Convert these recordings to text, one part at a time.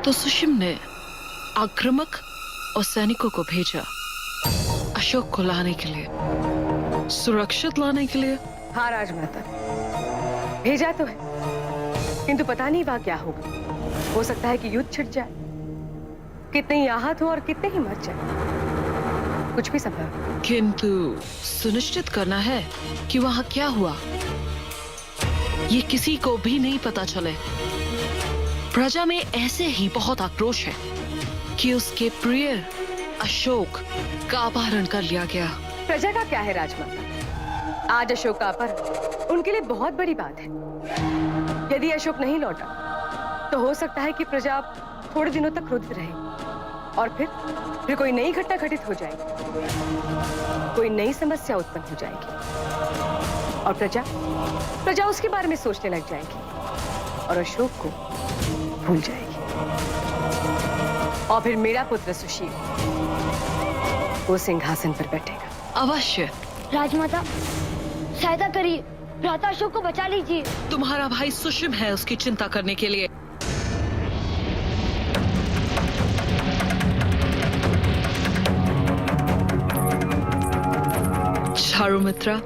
तो सुशिम ने आक्रामक और सैनिकों को भेजा अशोक को लाने के लिए, सुरक्षित लाने के लिए। हाँ राजमाता, भेजा तो है, किंतु पता नहीं वहां क्या होगा। हो सकता है कि युद्ध छिड़ जाए, कितने ही आहत हो और कितने ही मर जाए, कुछ भी संभव। किंतु सुनिश्चित करना है कि वहां क्या हुआ ये किसी को भी नहीं पता चले। प्रजा में ऐसे ही बहुत आक्रोश है कि उसके प्रिय अशोक का अपहरण कर लिया गया। प्रजा का क्या है राजमाता, आज अशोक का अपहरण उनके लिए बहुत बड़ी बात है। यदि अशोक नहीं लौटा तो हो सकता है कि प्रजा थोड़े दिनों तक रुद्ध रहे और फिर कोई नई घटना घटित हो जाएगी, कोई नई समस्या उत्पन्न हो जाएगी और प्रजा उसके बारे में सोचने लग जाएगी और अशोक को भूल जाएगी। और फिर मेरा पुत्र सुशील वो सिंहासन पर बैठेगा। अवश्य। राजमाता सहायता करिए, भ्राता अशोक को बचा लीजिए। तुम्हारा भाई सुशिम है उसकी चिंता करने के लिए। चारुमित्रा,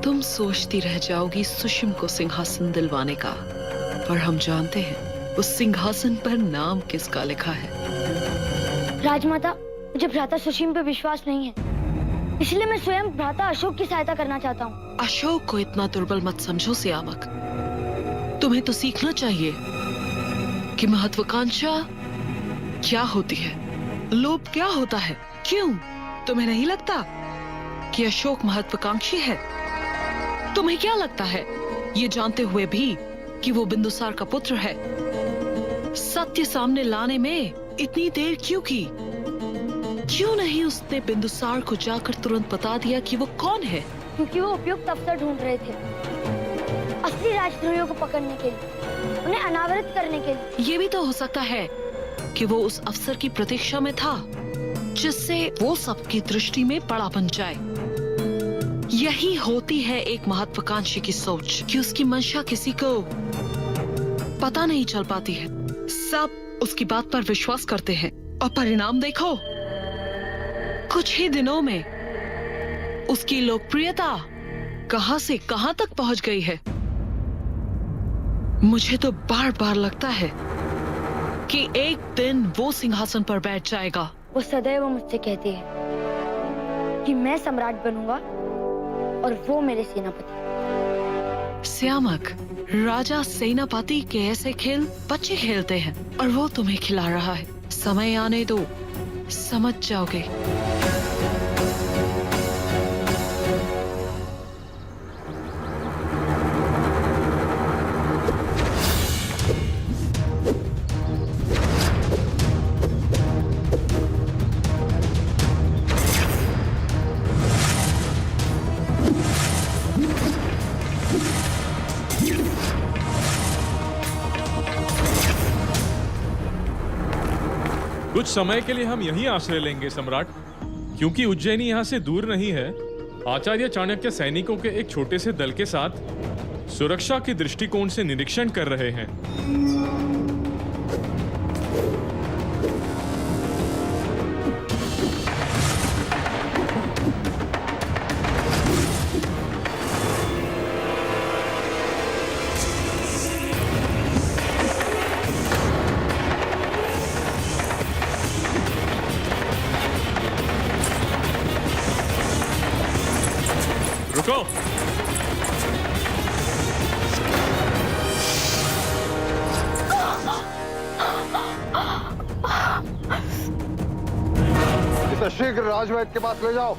तुम सोचती रह जाओगी सुशिम को सिंहासन दिलवाने का, पर हम जानते हैं उस सिंहासन पर नाम किसका लिखा है। राजमाता, मुझे भ्राता सुशिम पे विश्वास नहीं है, इसलिए मैं स्वयं भ्राता अशोक की सहायता करना चाहता हूँ। अशोक को इतना दुर्बल मत समझो सियामक। तुम्हें तो सीखना चाहिए कि महत्वाकांक्षा क्या होती है, लोभ क्या होता है। क्यों तुम्हें नहीं लगता कि अशोक महत्वाकांक्षी है? तुम्हें क्या लगता है ये जानते हुए भी कि वो बिंदुसार का पुत्र है, सत्य सामने लाने में इतनी देर क्यों की? क्यों नहीं उसने बिंदुसार को जाकर तुरंत बता दिया कि वो कौन है? क्योंकि वो उपयुक्त अवसर ढूंढ रहे थे असली राजद्रोहियों को पकड़ने के लिए, उन्हें अनावरित करने के लिए। ये भी तो हो सकता है कि वो उस अवसर की प्रतीक्षा में था जिससे वो सबकी दृष्टि में बड़ा बन जाए। यही होती है एक महत्वाकांक्षी की सोच कि उसकी मंशा किसी को पता नहीं चल पाती है। सब उसकी बात पर विश्वास करते हैं और परिणाम देखो, कुछ ही दिनों में उसकी लोकप्रियता कहां से कहां तक पहुंच गई है। मुझे तो बार बार लगता है कि एक दिन वो सिंहासन पर बैठ जाएगा। वो सदैव मुझसे कहती है कि मैं सम्राट बनूंगा और वो मेरे सेनापति। श्यामक, राजा सेनापति के ऐसे खेल बच्चे खेलते हैं और वो तुम्हें खिला रहा है। समय आने दो, समझ जाओगे। कुछ समय के लिए हम यहीं आश्रय लेंगे सम्राट, क्योंकि उज्जैनी यहाँ से दूर नहीं है। आचार्य चाणक्य सैनिकों के एक छोटे से दल के साथ सुरक्षा के दृष्टिकोण से निरीक्षण कर रहे हैं। रुको। इसे शीघ्र राजवैद्य के पास ले जाओ।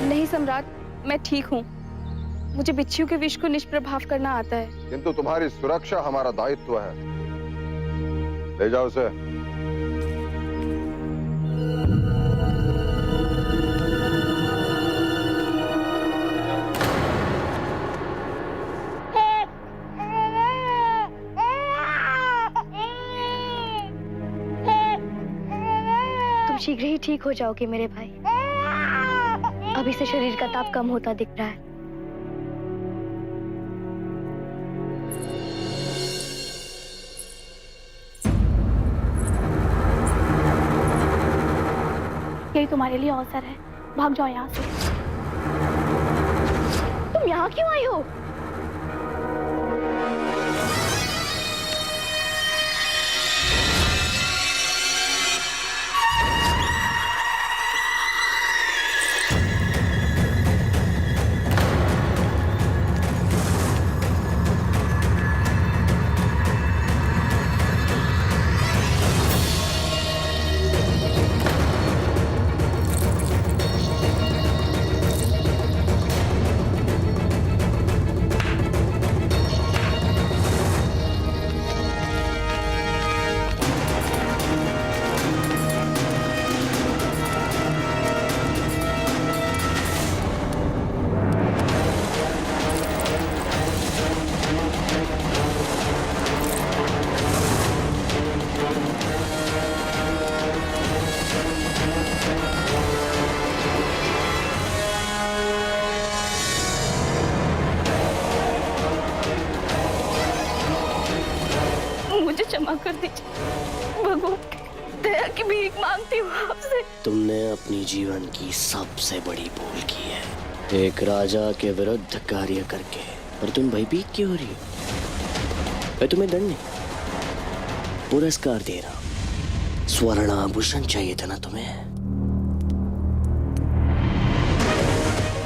नहीं सम्राट, मैं ठीक हूँ। मुझे बिच्छू के विष को निष्प्रभाव करना आता है। किंतु तुम्हारी सुरक्षा हमारा दायित्व है। ले जाओ उसे। शीघ्र ही ठीक हो जाओगे मेरे भाई। अभी से शरीर का ताप कम होता दिख रहा है। यही तुम्हारे लिए अवसर है, भाग जाओ यहाँ से। तुम यहाँ क्यों आई हो? मुझे क्षमा कर दीजिए भगवान, दया की भीख मांगती हूँ आपसे। तुमने अपनी जीवन की सबसे बड़ी भूल की है, एक राजा के विरुद्ध कार्य करके। और तुम भयभीत क्यों हो रही हो? मैं तुम्हें दंड नहीं, पुरस्कार दे रहा हूं। स्वर्ण आभूषण चाहिए था ना तुम्हें,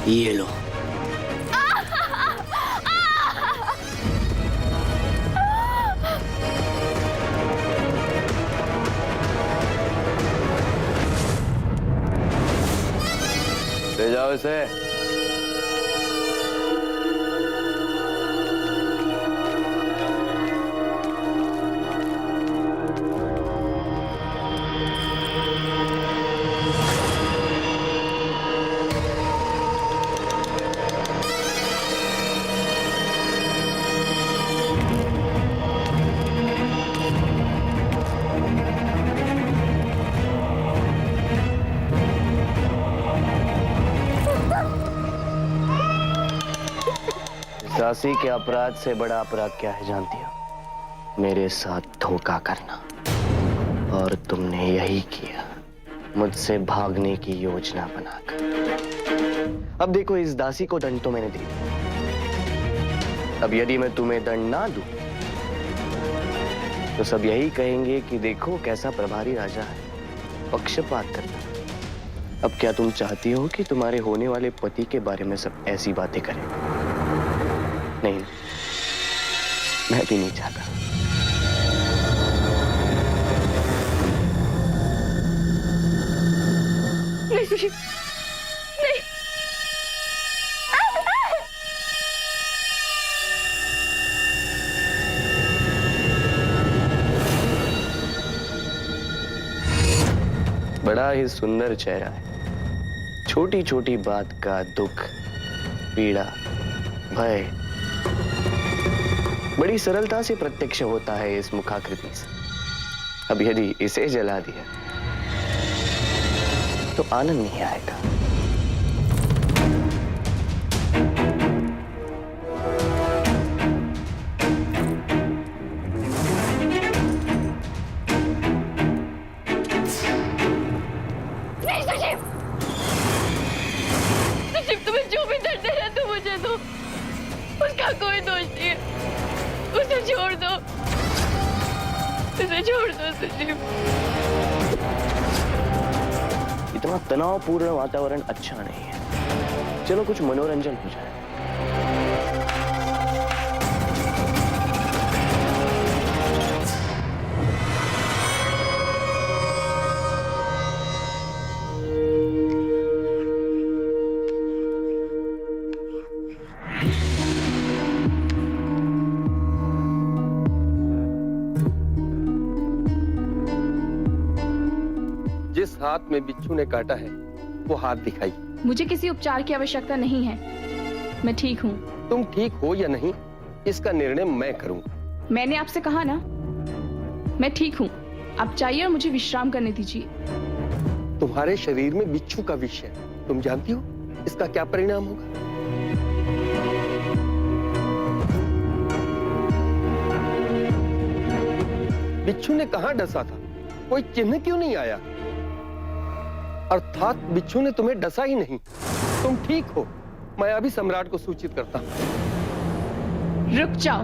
ये लो। ले जाओ इसे। दासी के अपराध से बड़ा अपराध क्या है जानती हो? मेरे साथ धोखा करना। और तुमने यही किया, मुझसे भागने की योजना बनाकर। अब देखो, इस दासी को दंड तो मैंने दे दिया। अब यदि मैं तुम्हें दंड ना दूं तो सब यही कहेंगे कि देखो कैसा प्रभारी राजा है, पक्षपात करता है। अब क्या तुम चाहती हो कि तुम्हारे होने वाले पति के बारे में सब ऐसी बातें करें? नहीं, मैं भी नहीं चाहता। नहीं, नहीं। बड़ा ही सुंदर चेहरा है, छोटी छोटी बात का दुख, पीड़ा, भय बड़ी सरलता से प्रत्यक्ष होता है इस मुखाकृति से। अब यदि इसे जला दिया तो आनंद नहीं आएगा। नहीं सचिव, सचिव तुम्हें जो भी दर्द है तो मुझे दो, उसका कोई दोष नहीं है। उसे छोड़ दो, उसे छोड़ दो सचिव। इतना तनावपूर्ण वातावरण अच्छा नहीं है। चलो कुछ मनोरंजन हो जाए। जिस हाथ में बिच्छू ने काटा है वो हाथ दिखाई। मुझे किसी उपचार की आवश्यकता नहीं है, मैं ठीक हूँ। तुम ठीक हो या नहीं इसका निर्णय मैं करूंगा। मैंने आपसे कहा ना, मैं ठीक हूँ। आप चाहिए और मुझे विश्राम करने दीजिए। तुम्हारे शरीर में बिच्छू का विष है, तुम जानती हो इसका क्या परिणाम होगा? बिच्छू ने कहां डसा था, कोई चिन्ह क्यों नहीं आया? अर्थात बिच्छू ने तुम्हें डसा ही नहीं। तुम ठीक हो। मैं अभी सम्राट को सूचित करता हूं। रुक जाओ।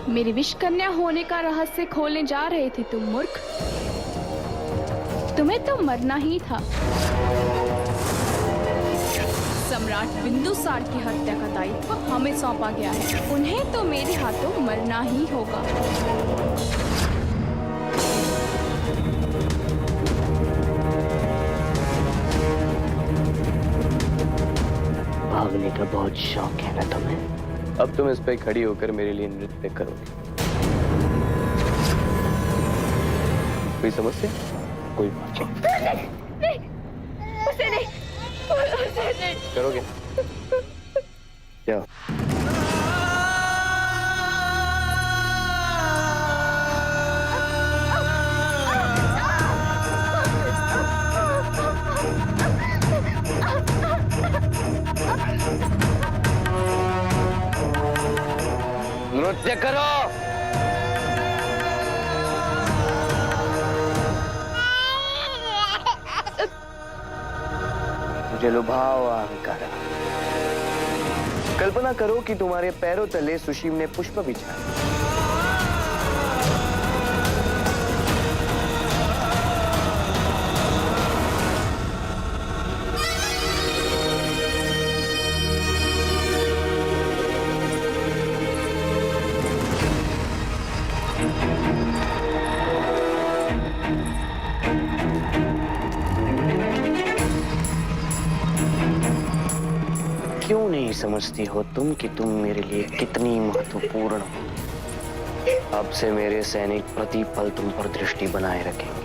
मेरी विष कन्या होने का रहस्य खोलने जा रहे थे तुम मूर्ख। तुम्हें तो मरना ही था। सम्राट बिंदुसार की हत्या का दायित्व हमें सौंपा गया है। उन्हें तो मेरे हाथों मरना ही होगा। भागने का बहुत शौक है ना तुम्हें? अब तुम इस पे खड़ी होकर मेरे लिए नृत्य करोगे। कोई समस्या? कोई बात नहीं। उसे नहीं, उसे नहीं। करोगे क्या? नृत्य करो। मुझे लुभाओ अहंकारा। कल्पना करो कि तुम्हारे पैरों तले सुशीम ने पुष्प बिछाया। क्यों नहीं समझती हो तुम कि तुम मेरे लिए कितनी महत्वपूर्ण हो? अब से मेरे सैनिक प्रतिपल तुम पर दृष्टि बनाए रखेंगे।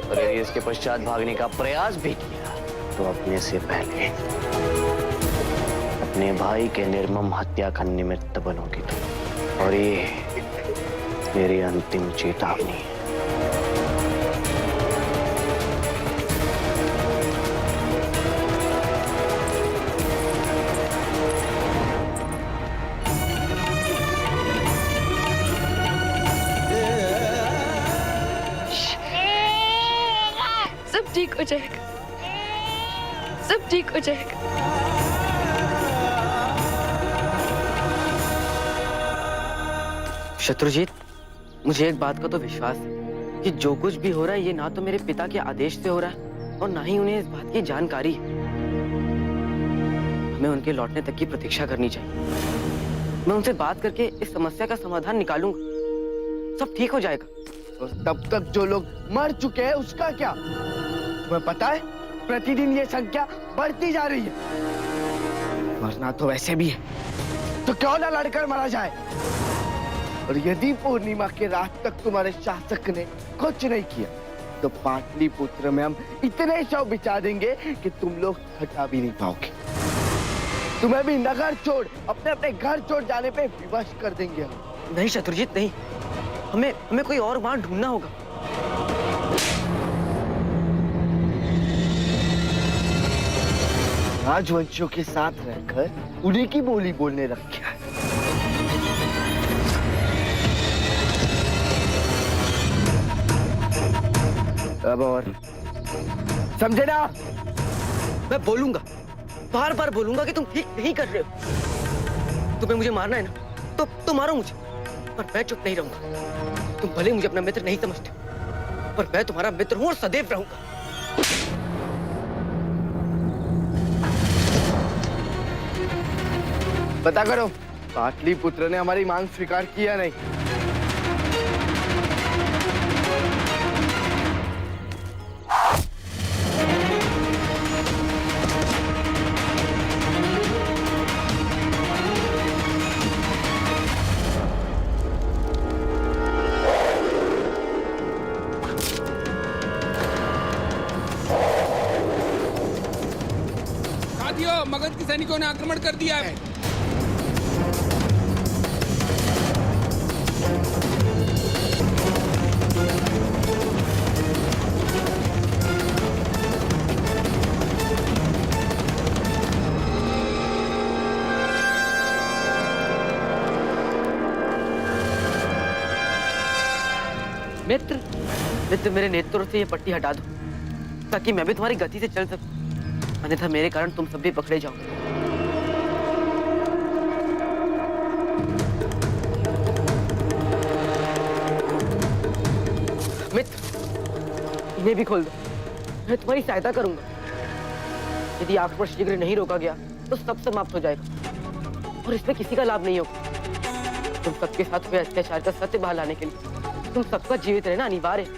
और यदि इसके पश्चात भागने का प्रयास भी किया तो अपने से पहले अपने भाई के निर्मम हत्या का निमित्त बनोगी तुम। और ये मेरी अंतिम चेतावनी है। सब ठीक हो जाएगा। सब ठीक हो जाएगा। शत्रुजीत, मुझे एक बात का तो विश्वास है कि जो कुछ भी हो रहा है ये ना तो मेरे पिता के आदेश से हो रहा है और ना ही उन्हें इस बात की जानकारी है। हमें उनके लौटने तक की प्रतीक्षा करनी चाहिए। मैं उनसे बात करके इस समस्या का समाधान निकालूंगा। सब ठीक हो जाएगा। और तब तक जो लोग मर चुके हैं उसका क्या? तुम्हें पता है प्रतिदिन ये संख्या बढ़ती जा रही है। मरना तो वैसे भी है, तो क्यों ना लड़कर मरा जाए। और यदि पूर्णिमा के रात तक तुम्हारे शासक ने कुछ नहीं किया तो पाटलिपुत्र में हम इतने शव बिछा देंगे कि तुम लोग हटा भी नहीं पाओगे। तुम्हें भी नगर छोड़ अपने अपने घर छोड़ जाने पे विवश कर देंगे हम। नहीं शत्रुजीत नहीं, हमें कोई और वाहन ढूंढना होगा। राजवंशियों के साथ रहकर उन्हीं की बोली बोलने लग गया है। अब और समझे ना? मैं बोलूंगा, बार बार बोलूंगा कि तुम ठीक नहीं कर रहे हो। तुम्हें मुझे मारना है ना तो मारो मुझे, पर मैं चुप नहीं रहूंगा। तुम भले मुझे अपना मित्र नहीं समझते, पर मैं तुम्हारा मित्र हूं और सदैव रहूंगा। पता करो, पाटलिपुत्र ने हमारी मांग स्वीकार किया नहीं। मगध के सैनिकों ने आक्रमण कर दिया है। मित्र, मित्र मेरे नेत्रों से ये पट्टी हटा दो ताकि मैं भी तुम्हारी गति से चल सकूं, अन्यथा मेरे कारण तुम सब भी पकड़े जाओ। मित्र, इन्हें भी खोल दो, मैं तुम्हारी सहायता करूंगा। यदि आक्रमण शीघ्र नहीं रोका गया तो सब समाप्त हो जाएगा और इसमें किसी का लाभ नहीं होगा। तुम सबके साथ हुए अत्याचार का सत्य बाहर लाने के लिए तुम सबका जीवित रहना अनिवार्य है।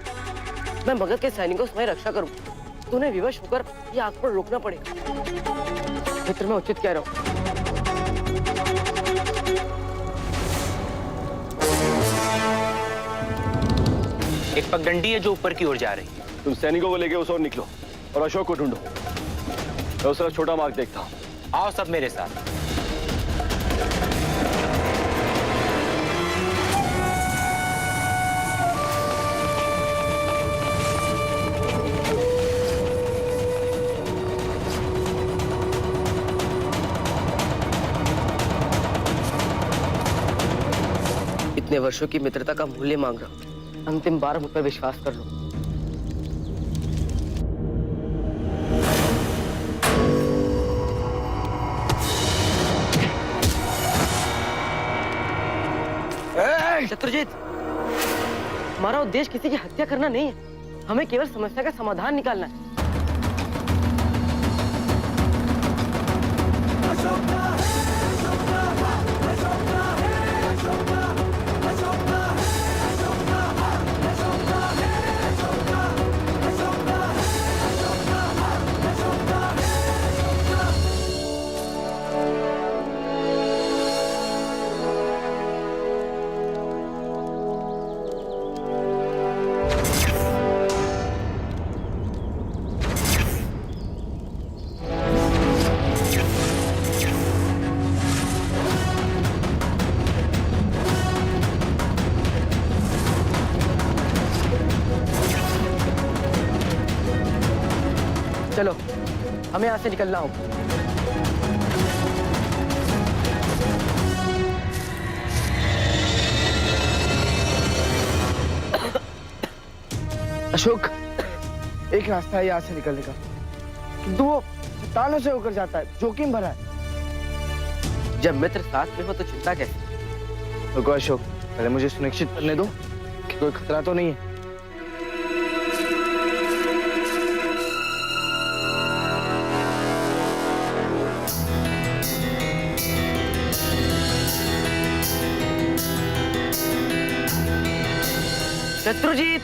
मैं मगध के सैनिकों से रक्षा करूंगा, तुम्हें विवश होकर यह आक्रमण रोकना पड़ेगा। मित्र, मैं उचित कह रहा हूँ। एक पगडंडी है जो ऊपर की ओर जा रही है। तुम सैनिकों को लेके उस ओर निकलो और अशोक को ढूंढो। मैं उसका छोटा मार्ग देखता हूँ। आओ सब मेरे साथ। इतने वर्षों की मित्रता का मूल्य मांग रहा हूँ, अंतिम बार मुझ पर विश्वास कर लो। शत्रुजीत, हमारा उद्देश्य किसी की हत्या करना नहीं है, हमें केवल समस्या का समाधान निकालना है। चलो, हमें यहाँ से निकलना होगा। अशोक, एक रास्ता है यहाँ से निकलने का, किंतु वो चट्टानों से होकर जाता है, जोखिम भरा है। जब मित्र साथ में हो तो चिंता कैसे? रुको अशोक, पहले मुझे सुनिश्चित करने दो कि कोई खतरा तो नहीं है। शत्रुजीत,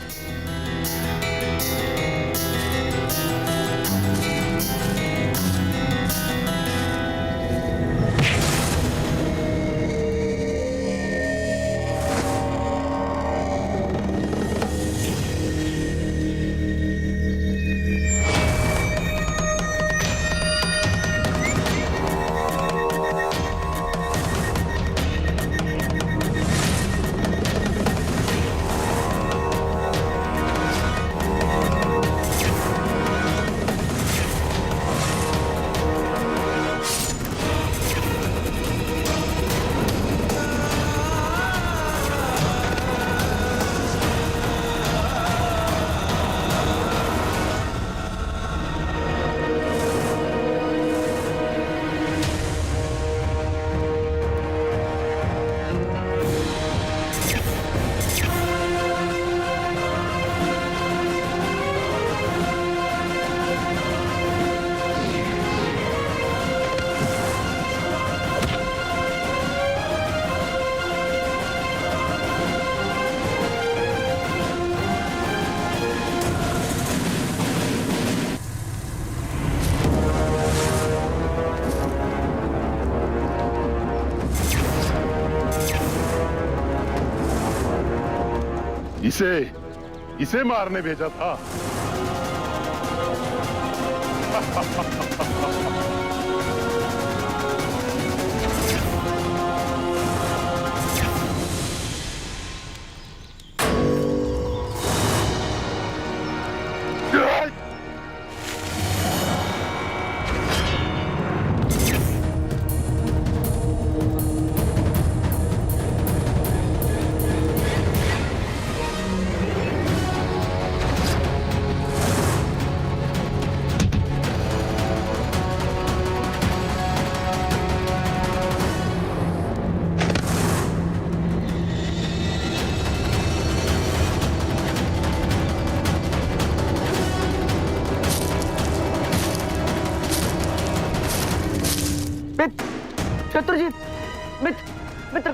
इसे मारने भेजा था।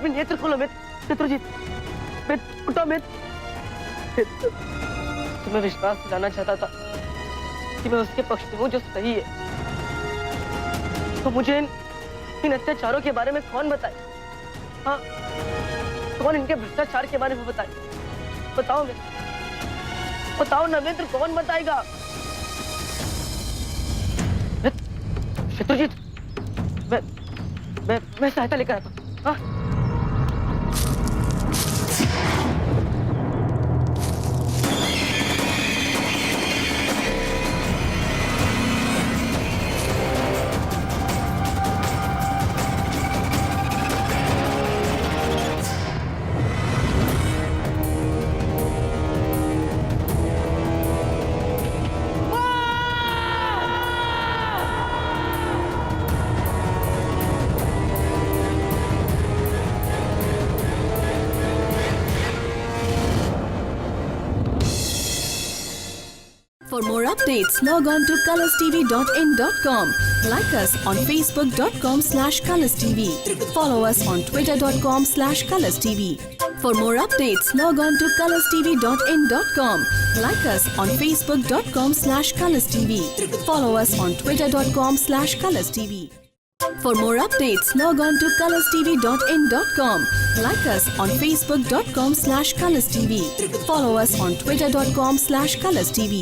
अपने नेत्र खोलो मित्रजीत। उठो मित्र। तुम्हें विश्वास दिलाना चाहता था कि मैं उसके पक्ष में हूँ जो सही है। तो मुझे इन अत्याचारों के बारे में कौन बताए? हाँ, कौन इनके भ्रष्टाचार के बारे में बताए? बताओ मित्र, बताओ ना मित्र, कौन बताएगा? शत्रुजीत, मैं सहायता लेकर आता हूँ। हाँ? For more updates, log on to colorstv.in.com. Like us on facebook.com/colorstv. Follow us on twitter.com/colorstv. For more updates, log on to colorstv.in.com. Like us on facebook.com/colorstv. Follow us on twitter.com/colorstv. For more updates, log on to colorstv.in.com. Like us on facebook.com/colorstv. Follow us on twitter.com/colorstv.